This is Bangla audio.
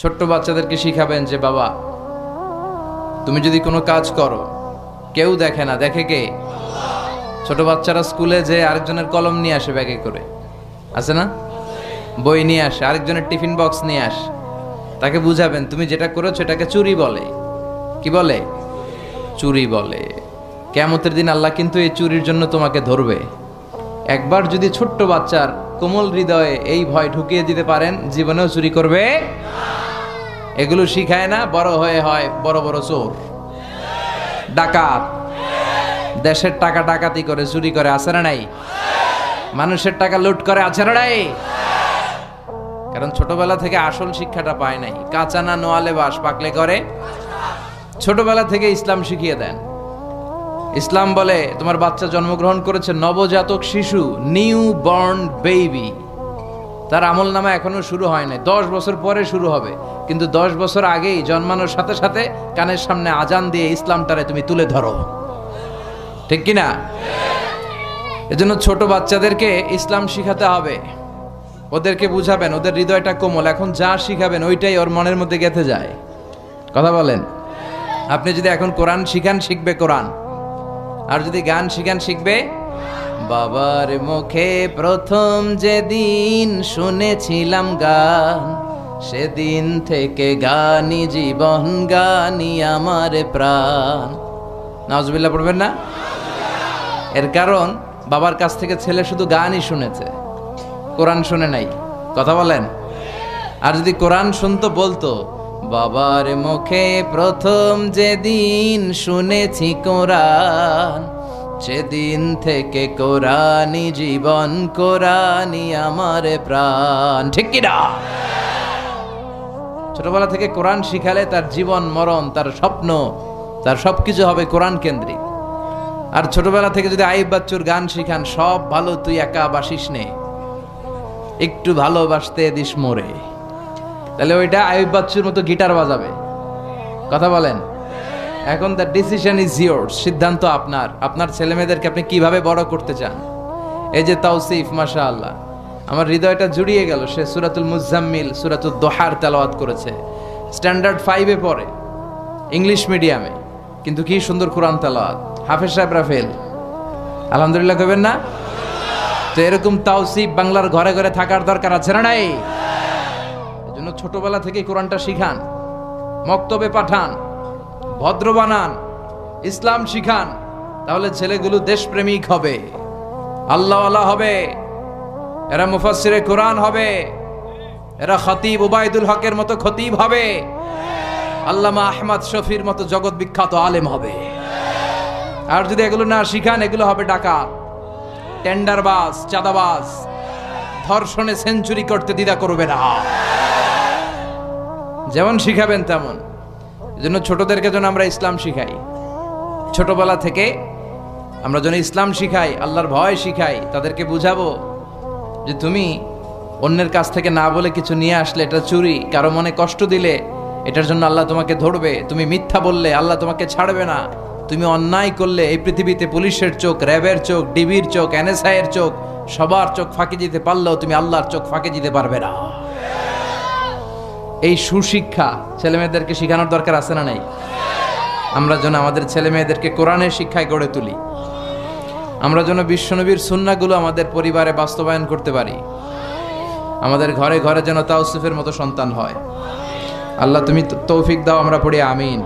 ছোট্ট বাচ্চাদেরকে শিখাবেন যে বাবা তুমি যদি কোনো কাজ করো কেউ দেখে না, দেখে কে? ছোট বাচ্চারা স্কুলে যে আরেকজনের কলম নিয়ে আসে ব্যাগে করে, আছে না? বই নিয়ে আসে, আরেকজনের টিফিন বক্স নিয়ে আসে। তাকে বুঝাবেন তুমি যেটা করেছো এটাকে চুরি বলে। কি বলে? চুরি বলে। কিয়ামতের দিন আল্লাহ কিন্তু এই চুরির জন্য তোমাকে ধরবে। একবার যদি ছোট্ট বাচ্চার কোমল হৃদয়ে এই ভয় ঢুকিয়ে দিতে পারেন, জীবনেও চুরি করবে। এগুলো শিখায় না, বড় হয়ে হয় বড় বড় চোর, ডাকাত। দেশের টাকা ডাকাতি করে, চুরি করে, আছে না নাই? মানুষের টাকা লুট করে, আছে না নাই? কারণ ছোটবেলা থেকে আসল শিক্ষাটা পায় নাই। কাঁচা না নোয়ালে বাস, পাকলে করে। ছোটবেলা থেকে ইসলাম শিখিয়ে দেন। ইসলাম বলে তোমার বাচ্চা জন্মগ্রহণ করেছে, নবজাতক শিশু, নিউ বর্ন বেবি, তার আমল নামা এখনো শুরু হয় নাই, 10 বছর পরে শুরু হবে। কিন্তু 10 বছর আগেই জন্মানোর সাথে সাথে কানের সামনে আজান দিয়ে ইসলামটারে তুমি তুলে ধরো, ঠিক কিনা? এজন্য ছোট বাচ্চাদেরকে ইসলাম শিখাতে হবে। ওদেরকে বুঝাবেন, ওদের হৃদয়টা কোমল, এখন যা শিখাবেন ওইটাই ওর মনের মধ্যে গেঁথে যায়। কথা বলেন। আপনি যদি এখন কোরআন শিখান, শিখবে কোরআন। আর যদি গান শিখান, শিখবে। বাবার মুখে প্রথম যেদিন শুনেছিলাম গান, সেদিন থেকে গানি জীবন, গানি আমার প্রাণ। নাউজুবিল্লাহ পড়বেন না? এর কারণ বাবার কাছ থেকে ছেলে শুধু গানই শুনেছে, কোরআন শুনে নাই। কথা বলেন। আর যদি কোরআন শুনতো, বলতো বাবার মুখে প্রথম যেদিন শুনেছি কোরআন, সেদিন থেকে কোরআনই জীবন, কোরআনই আমার প্রাণ। ঠিক কিনা? ছোটবেলা থেকে কোরআন শিখালে তার জীবন মরণ, তার স্বপ্ন, তার সবকিছু হবে কোরআন কেন্দ্রিক। আর ছোটবেলা থেকে যদি আইয়ুব বাচ্চুর গান শিখান, সব ভালো তুই একা বাসিস নে, একটু ভালোবাসতে দিস মোরে, তাহলে ওইটা আইয়ুব বাচ্চুর মতো গিটার বাজাবে। কথা বলেন। এখন দ্য ডিসিশন ইজ ইয়োরস, সিদ্ধান্ত আপনার। আপনার ছেলে মেয়েদেরকে আপনি কিভাবে বড় করতে চান? এই যে তাওসিফ, মাশাআল্লাহ, আমার হৃদয়টা জুড়িয়ে গেল। সে সূরাতুল মুজাম্মিল, সূরাতুদ দোহার তেলাওয়াত করেছে। স্ট্যান্ডার্ড 5-এ পড়ে, ইংলিশ মিডিয়ামে, কিন্তু কি সুন্দর কোরআন তেলাওয়াত। হাফেজ সাহেব রাফেল, আলহামদুলিল্লাহ কইবেন না? তো এরকম তাওসিফ বাংলার ঘরে ঘরে থাকার দরকার আছে না নাই? এজন্য ছোটবেলা থেকে কোরআনটা শিখান, মক্তবে পাঠান, ভদ্র বানান, ইসলাম শিখান। তাহলে ছেলেগুলো দেশপ্রেমিক হবে, আল্লাহওয়ালা হবে, এরা মুফাসসিরে কোরআন হবে, এরা খতিব উবাইদুল হকের মতো খতিব হবে, আল্লামা আহমদ শফির মতো জগৎ বিখ্যাত আলেম হবে। আর যদি এগুলো না শিখান, এগুলো হবে ডাকাত, টেন্ডারবাজ, চাঁদাবাজ, ধর্ষণে সেঞ্চুরি করতে দ্বিধা করবে না। যেমন শিখাবেন তেমন। এজন্য ছোটদেরকে যেন আমরা ইসলাম শিখাই, ছোটবেলা থেকে আমরা যেন ইসলাম শিখাই, আল্লাহর ভয় শিখাই। তাদেরকে বুঝাবো যে তুমি অন্যের কাছ থেকে না বলে কিছু নিয়ে আসলে এটা চুরি, কারো মনে কষ্ট দিলে এটার জন্য আল্লাহ তোমাকে ধরবে। তুমি মিথ্যা বললে আল্লাহ তোমাকে ছাড়বে না। তুমি অন্যায় করলে এই পৃথিবীতে পুলিশের চোখ, র্যাবের চোখ, ডিবির চোখ, NSI এর চোখ, সবার চোখ ফাঁকি দিতে পারলেও তুমি আল্লাহর চোখ ফাঁকি দিতে পারবে না। এই সুশিক্ষা ছেলে মেয়েদেরকে শিখানোর দরকার আছে না নাই? আমরা যেন আমাদের ছেলে মেয়েদেরকে কোরআনের শিক্ষায় গড়ে তুলি। আমরা যেন বিশ্বনবীর সুন্নাহগুলো আমাদের পরিবারে বাস্তবায়ন করতে পারি। আমাদের ঘরে ঘরে যেন তাওসিফের মতো সন্তান হয়। আল্লাহ তুমি তৌফিক দাও, আমরা পড়ি আমিন।